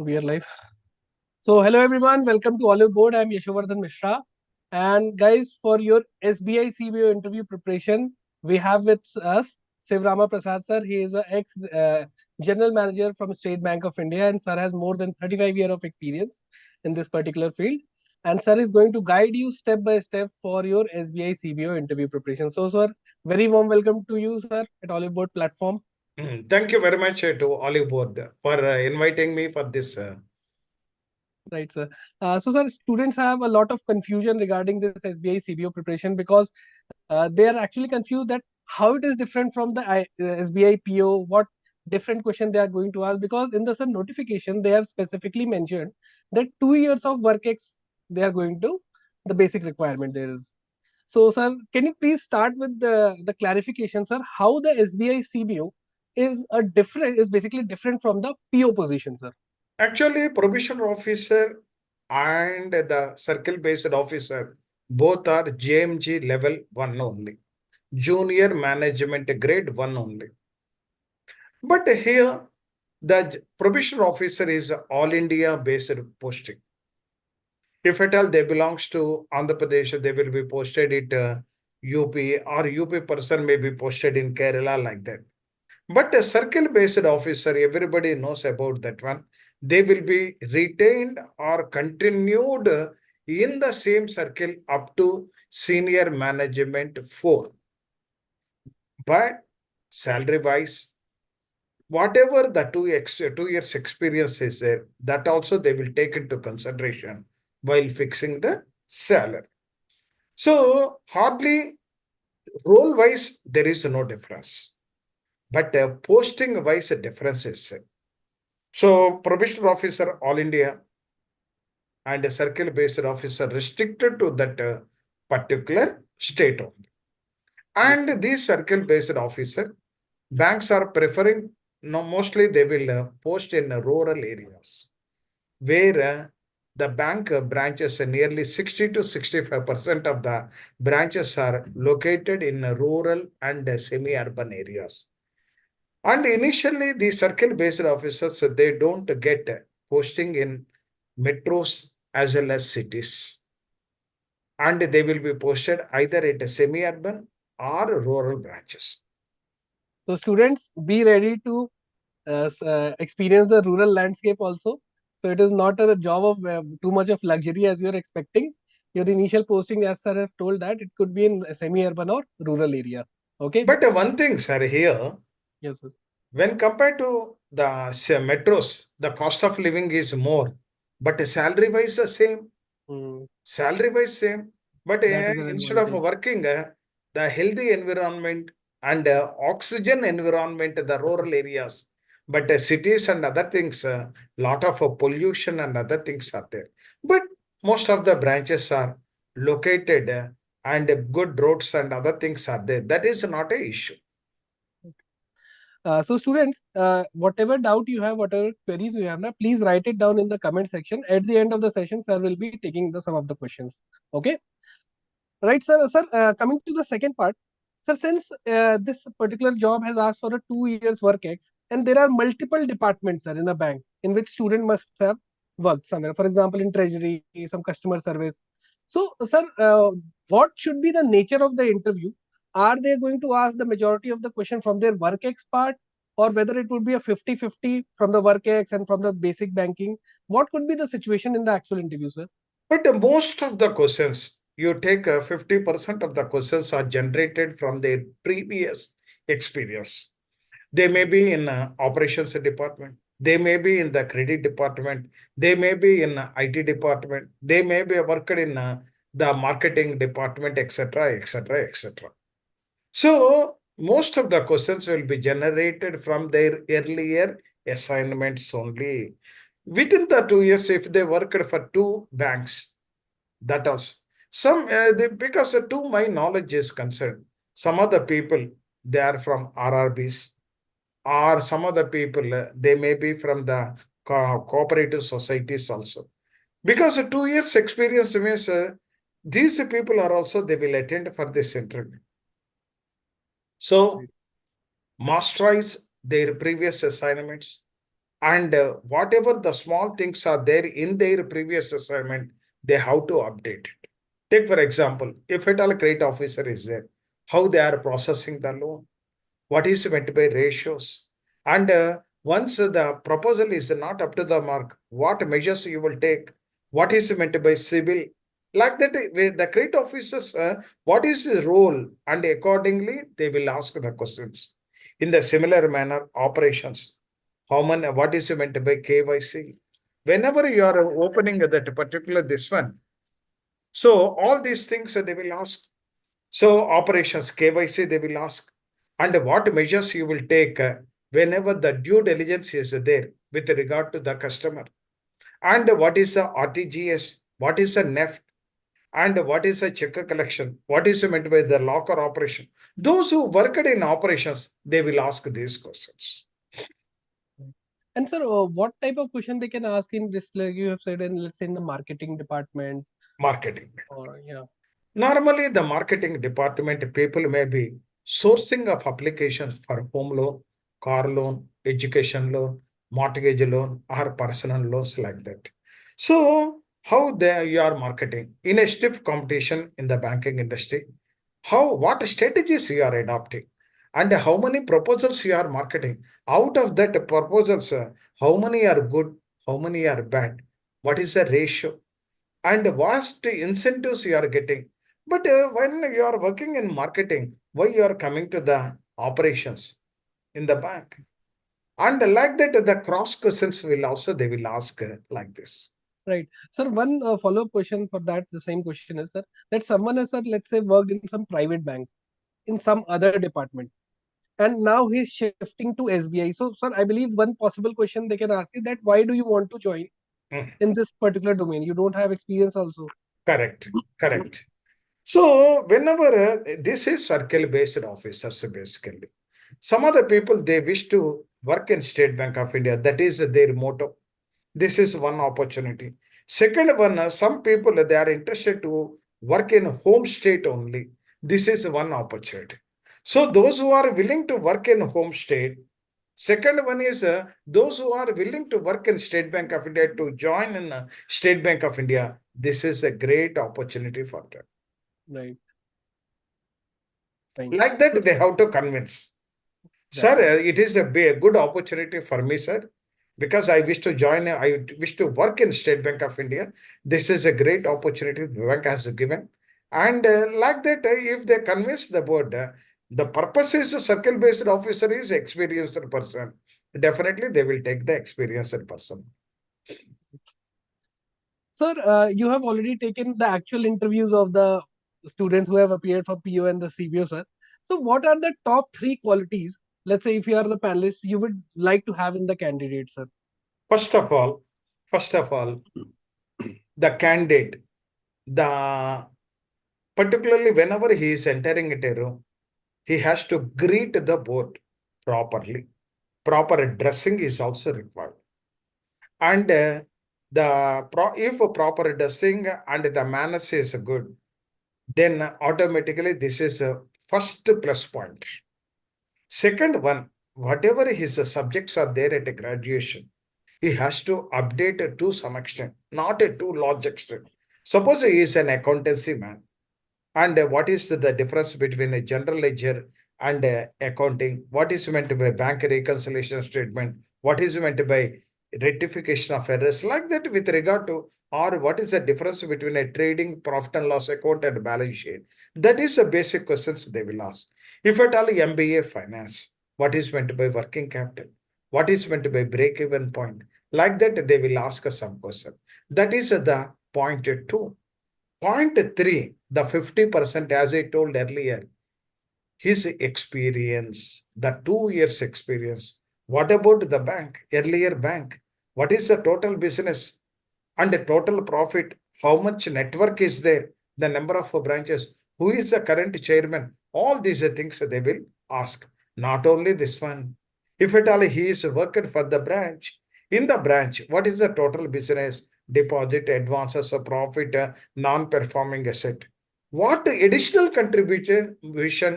We are live. So, hello everyone, welcome to Oliveboard. I'm Yashovardhan Mishra. And guys, for your SBI CBO interview preparation, we have with us Siva Rama Sir. He is a ex general manager from State Bank of India, and sir has more than 35 years of experience in this particular field. And sir is going to guide you step by step for your SBI CBO interview preparation. So, sir, very warm welcome to you, sir, at Oliveboard platform. Thank you very much to Oliveboard for inviting me for this. Right, sir. So, sir, students have a lot of confusion regarding this SBI CBO preparation because they are actually confused that how it is different from the SBI PO, what different question they are going to ask, because in the sir notification they have specifically mentioned that 2 years of work ex they are going to the basic requirement there is. So, sir, can you please start with the clarification, sir, how the SBI CBO is basically different from the PO position, sir? Actually, probation officer and the circle-based officer both are JMG level 1 only, junior management grade 1 only. But here, the probation officer is all India based posting. If at all they belongs to Andhra Pradesh, they will be posted at UP, or UP person may be posted in Kerala, like that. But a circle-based officer, everybody knows about that one. They will be retained or continued in the same circle up to senior management 4. But salary-wise, whatever the 2 years experience is there, that also they will take into consideration while fixing the salary. So hardly role-wise, there is no difference. But posting wise, a difference is. So, probation officer, all India, and a circle based officer restricted to that particular state only. And these circle based officer, banks are preferring, no, mostly they will post in rural areas where the bank branches, nearly 60 to 65% of the branches are located in rural and semi urban areas. And initially, the circle-based officers, they don't get posting in metros as well as cities. And they will be posted either at a semi-urban or rural branches. So, students, be ready to experience the rural landscape also. So it is not a job of too much of luxury as you're expecting. Your initial posting, as sir have told, that it could be in a semi-urban or rural area. Okay. But one thing, sir, here, Yes, sir. when compared to the metros, the cost of living is more, but salary-wise the same. Mm, Salary-wise same. But that is an instead of advantage. working the healthy environment and oxygen environment, the rural areas, but cities and other things, lot of pollution and other things are there. But most of the branches are located and good roads and other things are there. That is not a issue. So students, whatever doubt you have, whatever queries you have, now please write it down in the comment section. At the end of the session, sir will be taking some of the questions. Okay. Right, sir. Sir, coming to the second part, sir, since this particular job has asked for a 2 years work ex, and there are multiple departments, sir, in the bank in which student must have worked somewhere. For example, in treasury, some customer service. So, sir, what should be the nature of the interview? Are they going to ask the majority of the question from their work ex part, or whether it would be a 50-50 from the work ex and from the basic banking? What could be the situation in the actual interview, sir? But most of the questions, you take 50% of the questions are generated from their previous experience. They may be in operations department. They may be in the credit department. They may be in IT department. They may be worked in the marketing department, etc., etc., etc. So most of the questions will be generated from their earlier assignments only. Within the 2 years, if they worked for two banks, that also. Because to my knowledge is concerned, some of the people, they are from RRBs, or some of the people, they may be from the cooperative societies also. Because 2 years experience means these people are also, they will attend for this interview. So, masterize their previous assignments, And whatever the small things are there in their previous assignment, they have to update it. Take for example, if at all a credit officer is there, how they are processing the loan, what is meant by ratios, and once the proposal is not up to the mark, what measures you will take, what is meant by civil, like that with the credit officers, what is his role, and accordingly they will ask the questions. In the similar manner, operations, how many, what is meant by KYC, whenever you are opening that particular this one, so all these things they will ask. So operations KYC they will ask, and what measures you will take whenever the due diligence is there with regard to the customer, and what is the RTGS, what is the NEFT, and what is a checker collection, what is meant by the locker operation. Those who worked in operations, they will ask these questions. And sir, what type of question they can ask in this, like you have said, in let's say in the marketing department, Marketing. or yeah, Normally, the marketing department people may be sourcing of applications for home loan, car loan, education loan, mortgage loan, or personal loans like that. So, how they you are marketing in a stiff competition in the banking industry? How what strategies you are adopting, and how many proposals you are marketing? Out of that proposals, how many are good, how many are bad? What is the ratio? And vast incentives you are getting. But when you are working in marketing, why you are coming to the operations in the bank? And like that, the cross questions will also they will ask like this. right. Sir, one follow-up question for that, the same question is, sir, that someone has, sir, let's say, worked in some private bank, in some other department, and now he's shifting to SBI. So, sir, I believe one possible question they can ask is that why do you want to join Mm, in this particular domain? You don't have experience also. correct, correct. So whenever this is circle-based officers basically, some other people they wish to work in State Bank of India. That is their motto. This is one opportunity. Second one, some people they are interested to work in home state only. This is one opportunity. So those who are willing to work in home state. Second one is those who are willing to work in State Bank of India to join in State Bank of India. This is a great opportunity for them. Right. Fine. Like So, that, they have to convince. Sir, right. it is a good opportunity for me, sir, because I wish to join, I wish to work in State Bank of India. This is a great opportunity the bank has given. And like that, if they convince the board, the purpose is a circle-based officer is experienced person. Definitely, they will take the experienced person. Sir, you have already taken the actual interviews of the students who have appeared for PO and the CBO, sir. So, what are the top three qualities, let's say, if you are the panelist, you would like to have in the candidate, sir? First of all, first of all, the candidate, the particularly whenever he is entering into a room, he has to greet the board properly. Proper dressing is also required. And if a proper dressing and the manners is good, then automatically this is a first plus point. Second one, whatever his subjects are there at a graduation, he has to update it to some extent, not a too large extent. Suppose he is an accountancy man, and what is the difference between a general ledger and accounting? What is meant by bank reconciliation statement? What is meant by rectification of errors? Like that, with regard to, or what is the difference between a trading profit and loss account and balance sheet? That is the basic questions they will ask. If at all MBA finance, what is meant by working capital? What is meant by break-even point? Like that, they will ask us some question. That is the point two. Point three, the 50%, as I told earlier, his experience, the 2 years experience. What about the bank, earlier bank? What is the total business and the total profit? How much network is there? The number of branches? Who is the current chairman? All these are things they will ask. Not only this one. If at all he is working for the branch, in the branch, what is the total business, deposit, advances, profit, non-performing asset? What additional contribution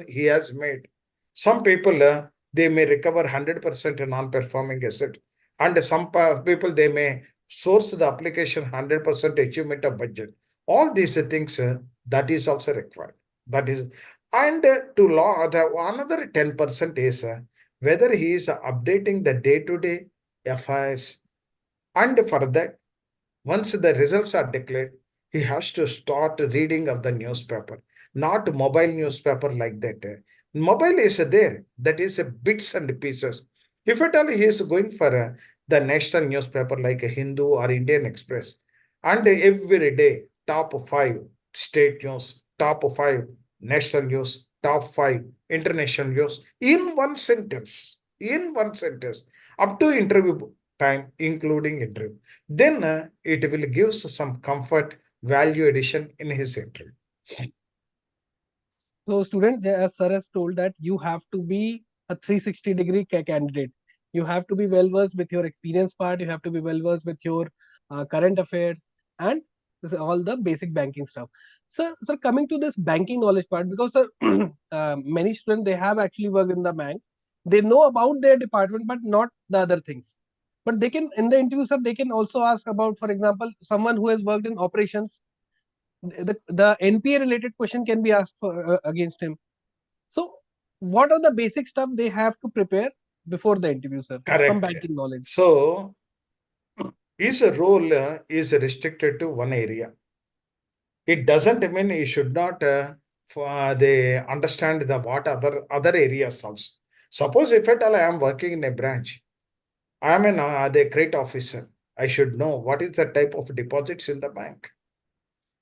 he has made? Some people they may recover 100% non-performing asset. And some people, they may source the application 100% achievement of budget. All these things, that is also required. That is, and to law, the another 10% is whether he is updating the day-to-day affairs. And for that, once the results are declared, he has to start reading of the newspaper, not mobile newspaper like that. Mobile is there, that is bits and pieces. If at all he is going for the national newspaper like a Hindu or Indian Express, and every day top five state news, top five national news, top five international news in one sentence, up to interview time, including interview, then it will give some comfort, value addition in his interview. So, student, as sir has told that you have to be a 360-degree candidate. You have to be well versed with your experience part. You have to be well versed with your current affairs and all the basic banking stuff. Sir, coming to this banking knowledge part, because sir, many students they have actually worked in the bank. They know about their department, but not the other things. But they can in the interview, sir, they can also ask about, for example, someone who has worked in operations, the NPA related question can be asked for against him. So, what are the basic stuff they have to prepare before the interview, sir? Some Correct. banking knowledge. So his role is restricted to one area. It doesn't mean he should not they understand the what other areas also. Suppose if at all I am working in a branch, I am an the credit officer. I should know what is the type of deposits in the bank,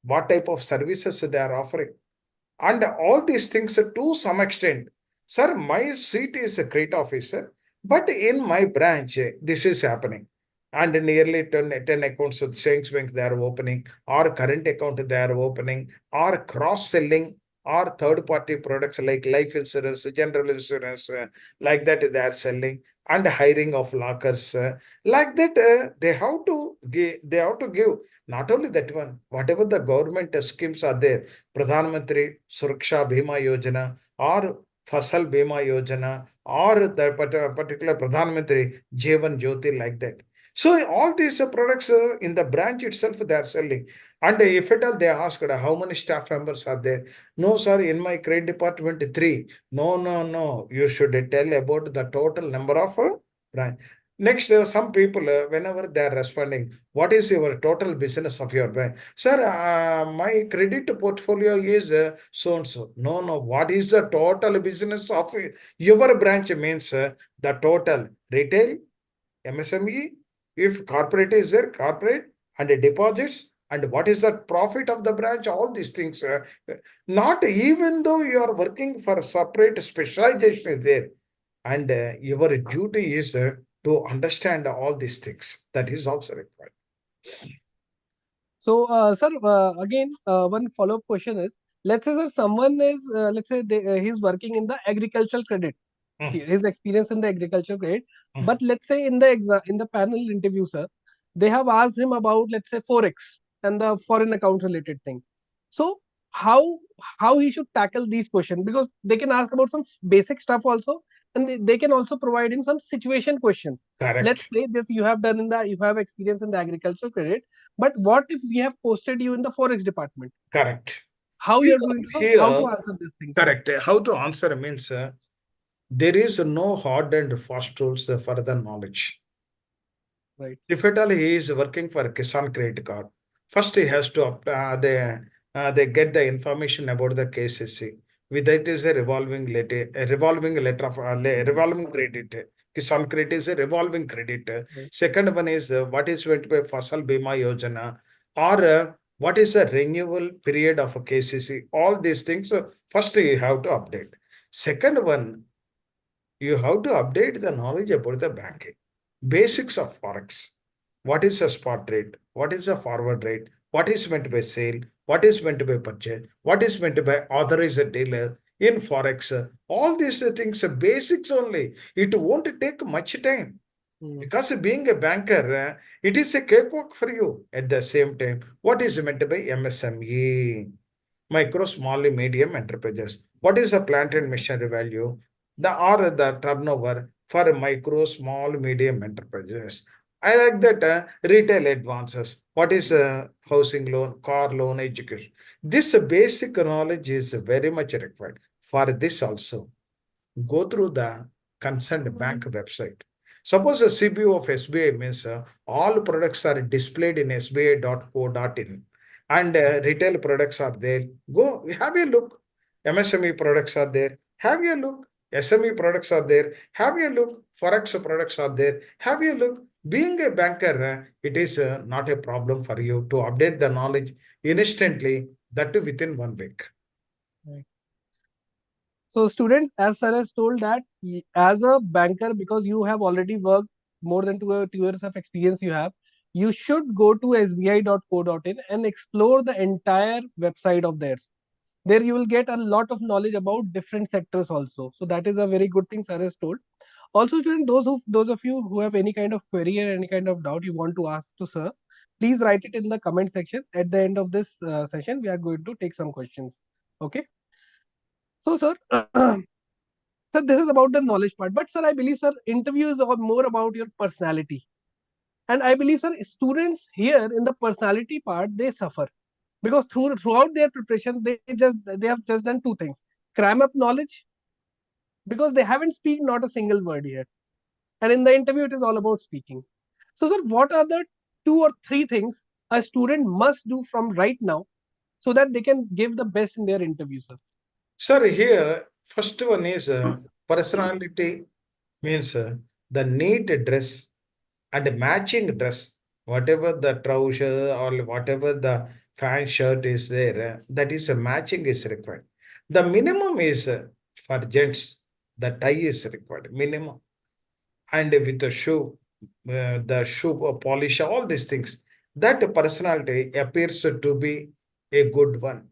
what type of services they are offering, and all these things to some extent. Sir, my seat is a credit officer, but in my branch, this is happening. And nearly 10 accounts of savings bank they are opening, or current account they are opening, or cross-selling, or third-party products like life insurance, general insurance, like that they are selling, and hiring of lockers. Like that, they have to give not only that one, whatever the government schemes are there, Pradhan Mantri Suraksha Bima Yojana or Fasal Bima Yojana or the particular Pradhan Mantri Jeevan Jyoti, like that. So all these products in the branch itself they are selling. And if at all they asked how many staff members are there? No, sir, in my credit department three. No, no, no. You should tell about the total number of branch. Next, some people, whenever they are responding, what is your total business of your bank? Sir, my credit portfolio is so and so. No, no. What is the total business of your branch? Means the total retail, MSME, if corporate is there, corporate, and the deposits, and what is the profit of the branch, all these things. Not even though you are working for a separate specialization is there, and your duty is to understand all these things. That is also required. So, sir, again, one follow-up question is: let's say, sir, someone is, let's say, he's working in the agricultural credit. Mm, His experience in the agriculture grade, mm. but let's say in the in the panel interview, sir, they have asked him about, let's say, forex and the foreign account related thing. So how how he should tackle these questions, because they can ask about some basic stuff also, and they can also provide him some situation question. Let's Correct, say this, you have done in the, you have experience in the agriculture credit, but what if we have posted you in the forex department? correct. How you Here, are going to know how here, to answer these things, sir? correct. How to answer means there is no hard and fast rules for the knowledge. Right. If at all he is working for a Kisan credit card, first he has to they get the information about the KCC. With that is a revolving letter of revolving credit. Kisan credit is a revolving credit. Right. Second one is what is going to be Fasal Bima Yojana, or what is the renewal period of a KCC. All these things first you have to update. Second one, you have to update the knowledge about the banking. Basics of Forex. What is a spot rate? What is a forward rate? What is meant by sale? What is meant by purchase? What is meant by authorized dealer in Forex? All these things are basics only. It won't take much time. Hmm. Because being a banker, it is a cakewalk for you. At the same time, what is meant by MSME? Micro, small, medium enterprises. What is the plant and machinery value? The or the turnover for micro, small, medium enterprises. I like that retail advances. What is housing loan, car loan, education? This basic knowledge is very much required. For this also, go through the concerned bank website. Suppose a CBO of SBI means all products are displayed in sbi.co.in and retail products are there. Go have a look. MSME products are there. Have a look. SME products are there. Have a look. Forex products are there. Have a look. Being a banker, it is not a problem for you to update the knowledge instantly, that too within 1 week. Right. So students, as sir has told that as a banker, because you have already worked more than 2 years of experience you have, you should go to sbi.co.in and explore the entire website of theirs. There you will get a lot of knowledge about different sectors also. So that is a very good thing sir has told. Also, student, those of you who have any kind of query or any kind of doubt you want to ask to sir, please write it in the comment section. At the end of this session, we are going to take some questions. Okay. So, sir, sir, this is about the knowledge part. But, sir, I believe, sir, interview is more about your personality. And I believe, sir, students here in the personality part, they suffer. Because throughout their preparation, they have just done two things. Cram up knowledge, because they haven't speak not a single word yet. And in the interview, it is all about speaking. So, sir, what are the 2 or 3 things a student must do from right now so that they can give the best in their interview, sir? Sir, here, first one is personality means the neat dress and matching dress, whatever the trouser or whatever the fan shirt is there, that is a matching is required. The minimum is for gents, the tie is required, minimum. And with the shoe polish, all these things, that personality appears to be a good one.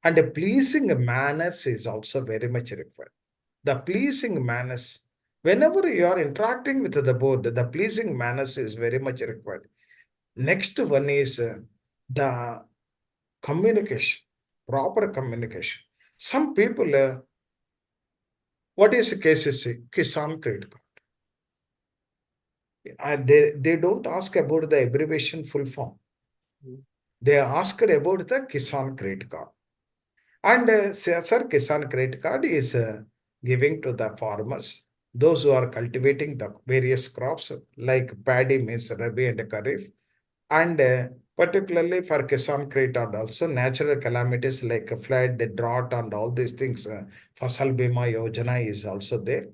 And a pleasing manners is also very much required. The pleasing manners, whenever you are interacting with the board, the pleasing manners is very much required. Next one is the communication, proper communication. Some people, what is the case is Kisan credit card. They don't ask about the abbreviation full form. They asked about the Kisan credit card. And sir, Kisan credit card is giving to the farmers, those who are cultivating the various crops like paddy means Rabi and Kharif. And particularly for Kisan credit card also natural calamities like flood, drought and all these things. Fasal Bima Yojana is also there.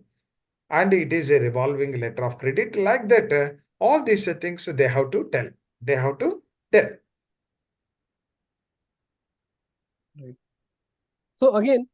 And it is a revolving letter of credit like that. All these things they have to tell. They have to tell. Right. So, again,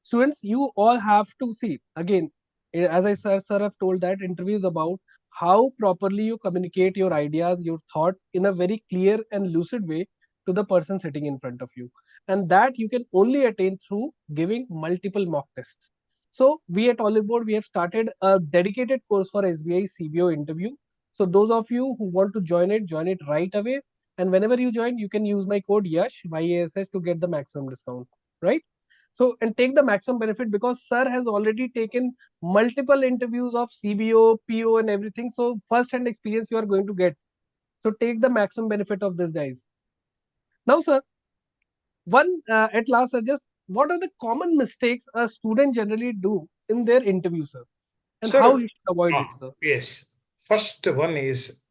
students, you all have to see again, as I sir have told that interview is about how properly you communicate your ideas, your thought in a very clear and lucid way to the person sitting in front of you, and that you can only attain through giving multiple mock tests. So we at Oliveboard, we have started a dedicated course for SBI CBO interview. So those of you who want to join it right away, and whenever you join you can use my code YASH YASS to get the maximum discount, right? So, and take the maximum benefit, because sir has already taken multiple interviews of CBO, PO, and everything. So, first hand experience you are going to get. So, take the maximum benefit of this, guys. Now, sir, one at last, sir, just what are the common mistakes a student generally do in their interview, sir, and how Sir, he should avoid it, sir? yes. First one is,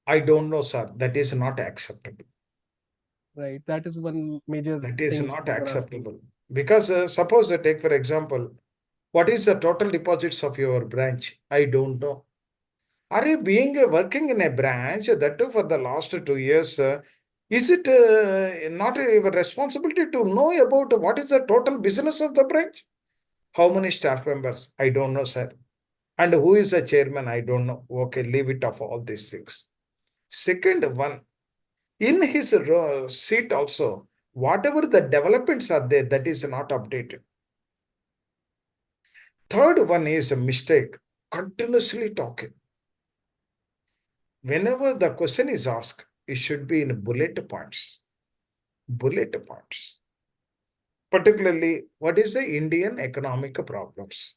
I don't know, sir. That is not acceptable. Right, that is one major That is thing not students are asking. acceptable. Because suppose take for example, what is the total deposits of your branch? I don't know. Are you being working in a branch that too for the last 2 years? Is it not your responsibility to know about what is the total business of the branch? How many staff members? I don't know, sir. And who is the chairman? I don't know. Okay, leave it off all these things. Second one, in his seat also, whatever the developments are there, that is not updated. Third one is a mistake, continuously talking. Whenever the question is asked, it should be in bullet points. Bullet points. Particularly, what is the Indian economic problems?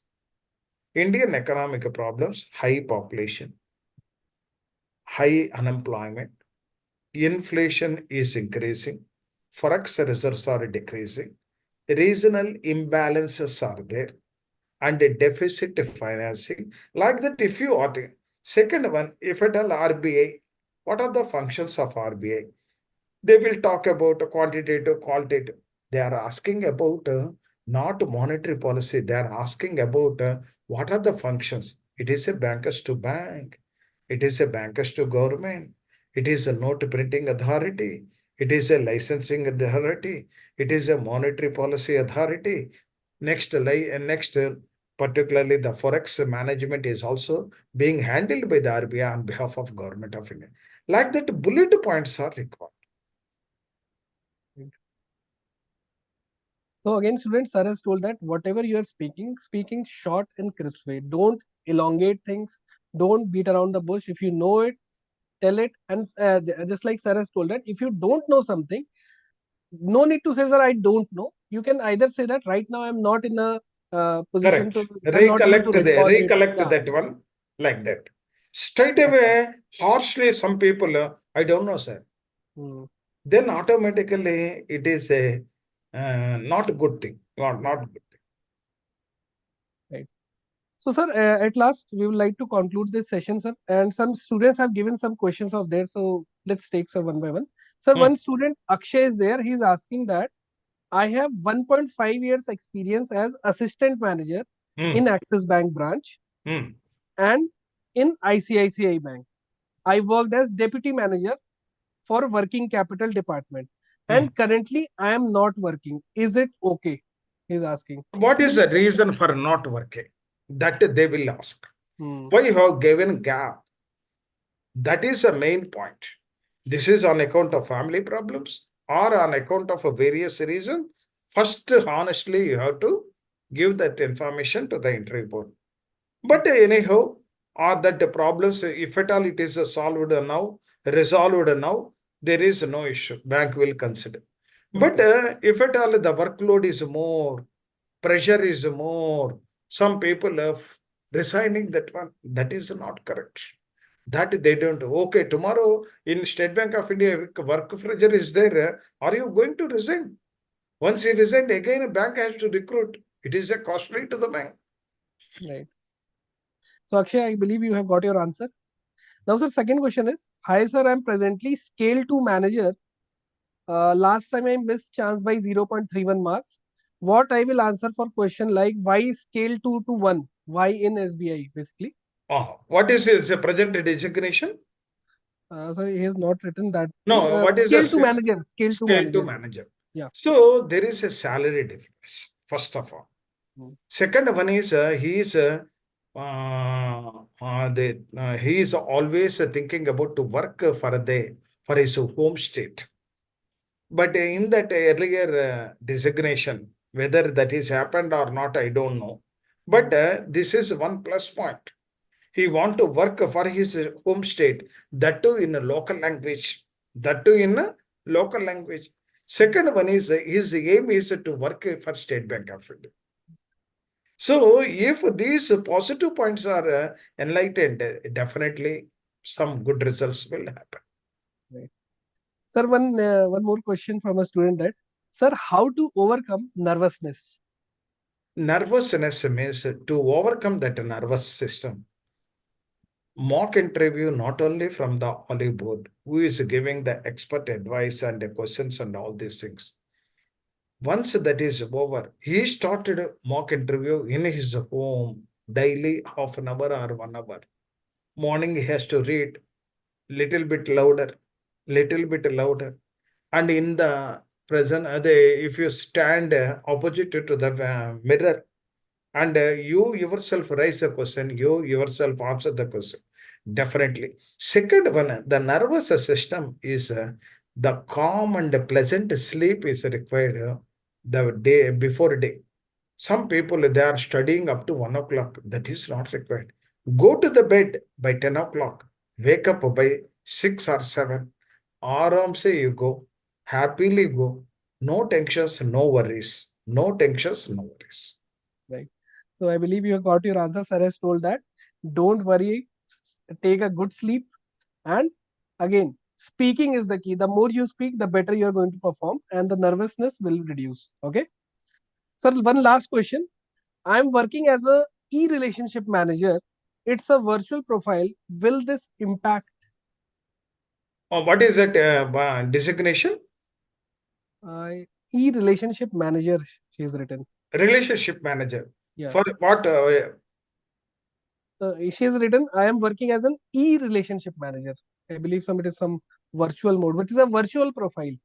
Indian economic problems, high population, high unemployment, inflation is increasing, forex reserves are decreasing, regional imbalances are there, and a deficit financing. Like that, if you are second one, if at all RBI, what are the functions of RBI? They will talk about quantitative, qualitative. They are asking about not monetary policy. They are asking about what are the functions. It is a bankers to bank. It is a bankers to government. It is a note printing authority. It is a licensing authority. It is a monetary policy authority. Next, particularly the forex management is also being handled by the RBI on behalf of Government of India. Like that, bullet points are required. So again, students, sir has told that whatever you are speaking short and crisp way. Don't elongate things. Don't beat around the bush. If you know it, tell it. And just like sir has told that if you don't know something, no need to say, sir, I don't know. You can either say that right now I'm not in a position Correct. to, I'm not able to recall it. Recollect Yeah. that one like that. Straight That's right. away, harshly, some people, I don't know, sir. Hmm. Then automatically it is a not a good thing. Not a good thing. Right. So, sir, at last, we would like to conclude this session, sir. And some students have given some questions of theirs. So, let's take, sir, one by one. Sir, Hmm, one student, Akshay, is there. He's asking that I have 1.5 years experience as assistant manager in hmm, Axis Bank branch hmm, and in ICICI Bank. I worked as deputy manager for working capital department. hmm. And currently, I am not working. Is it okay? He's asking. What is the reason for not working? That they will ask. Hmm. Why you have given gap? That is the main point. This is on account of family problems or on account of a various reason. First, honestly, you have to give that information to the interview board. But anyhow, are that the problems, if at all it is solved now, resolved now, there is no issue. Bank will consider. But Okay. if at all the workload is more, pressure is more, some people are resigning that one. That is not correct. That they don't. Okay, tomorrow in State Bank of India, work pressure is there. Are you going to resign? Once you resign, again, a bank has to recruit. It is a costly to the bank. Right. So, Akshay, I believe you have got your answer. Now, sir, second question is, hi, sir, I'm presently scale 2 manager. Last time I missed chance by 0.31 marks. What I will answer for question like why scale 2 to 1? Why in SBI, basically? What is his present designation? So he has not written that thing. No, what is the Scale 2 manager. Scale 2 scale to manager. manager? Yeah. So there is a salary difference, first of all. Mm. Second one is he is always thinking about to work for his home state. But in that earlier designation, whether that is happened or not, I don't know. But Mm. this is one plus point. He want to work for his home state, that too in a local language. That too in a local language. Second one is his aim is to work for State Bank of India. So if these positive points are enlightened, definitely some good results will happen. Right. Sir, one more question from a student that, sir, how to overcome nervousness? Nervousness means to overcome that nervous system. Mock interview not only from the Oliveboard, who is giving the expert advice and the questions and all these things. Once that is over, he started a mock interview in his home daily, half an hour or 1 hour. Morning he has to read little bit louder. And in the present, if you stand opposite to the mirror and you yourself raise a question, you yourself answer the question. Definitely. Second one, the nervous system is the calm and the pleasant sleep is required the day before day. Some people they are studying up to 1 o'clock. That is not required. Go to the bed by 10 o'clock. Wake up by 6 or 7. Aram say you go. Happily go. No tensions, no worries. No tensions, no worries. Right. So I believe you have got your answer. Sir has told that. Don't worry. Take a good sleep. And again, speaking is the key. The more you speak, the better you are going to perform, and the nervousness will reduce. Okay. Sir, one last question. I'm working as a e-relationship manager. It's a virtual profile. Will this impact What is that designation? uh, e-relationship manager? She has written. Relationship manager. Yeah. For what? She has written, I am working as an e-relationship manager. I believe it is some virtual mode, which is a virtual profile.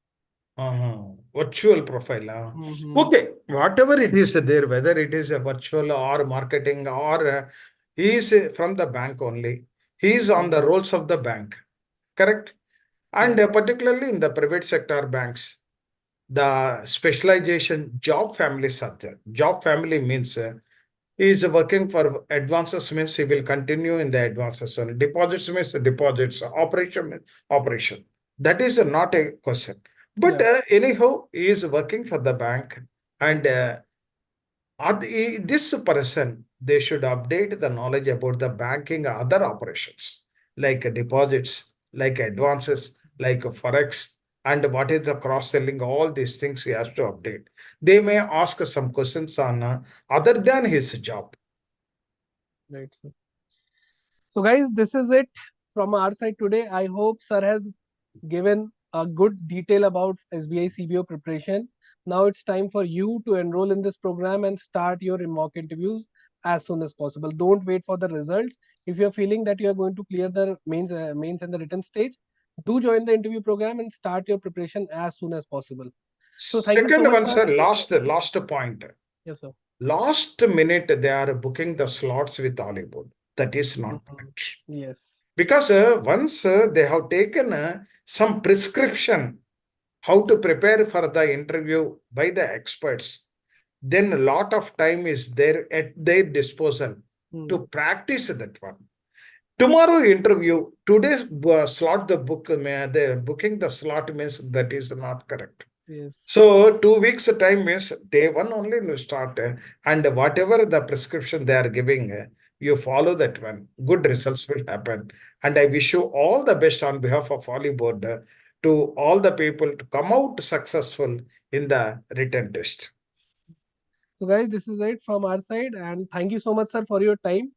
Virtual profile. Mm-hmm. Okay, whatever it is there, whether it is a virtual or marketing or he is from the bank only. He is on the Mm-hmm. rolls of the bank, correct? And Yeah. particularly in the private sector banks, the specialization job family subject. Job family means he is working for advances means he will continue in the advances. And deposits means deposits. Operation means operation. That is not a question. But Yeah. anyhow, he is working for the bank, and this person they should update the knowledge about the banking other operations like deposits, like advances, like forex, and what is the cross selling. All these things he has to update. They may ask some questions on other than his job. Right. So, guys, this is it from our side today. I hope Sir has given a good detail about SBI CBO preparation. Now it's time for you to enroll in this program and start your mock interviews as soon as possible. Don't wait for the results. If you're feeling that you are going to clear the mains and the written stage, do join the interview program and start your preparation as soon as possible. So thank you so Second much, one, sir. sir, last point. Yes, sir. Last minute they are booking the slots with Oliveboard. That is not Mhm. correct. Yes. Because once they have taken some prescription how to prepare for the interview by the experts, then a lot of time is there at their disposal Hmm. to practice that one. Tomorrow interview, today's slot the book, the booking the slot means that is not correct. Yes. So 2 weeks time means day one only you start, and whatever the prescription they are giving, you follow that one. Good results will happen. And I wish you all the best on behalf of Oliveboard to all the people to come out successful in the written test. So, guys, this is it from our side. And thank you so much, sir, for your time.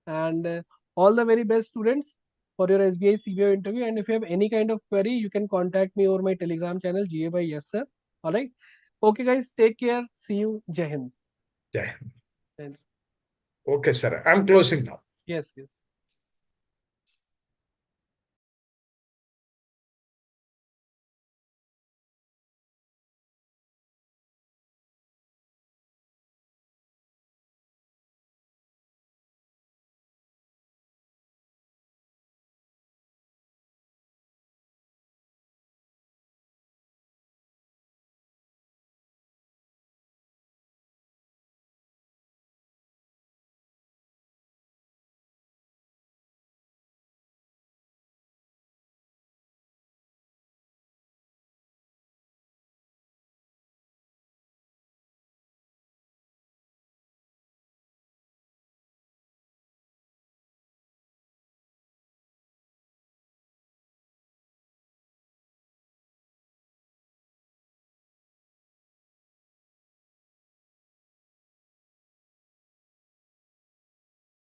And all the very best, students, for your SBI CBO interview. And if you have any kind of query, you can contact me over my Telegram channel, GA by Yes, sir. All right. Okay, guys, take care. See you. Jai Hind. Yeah. Thanks. Okay, sir. I'm closing now. Yes, yes.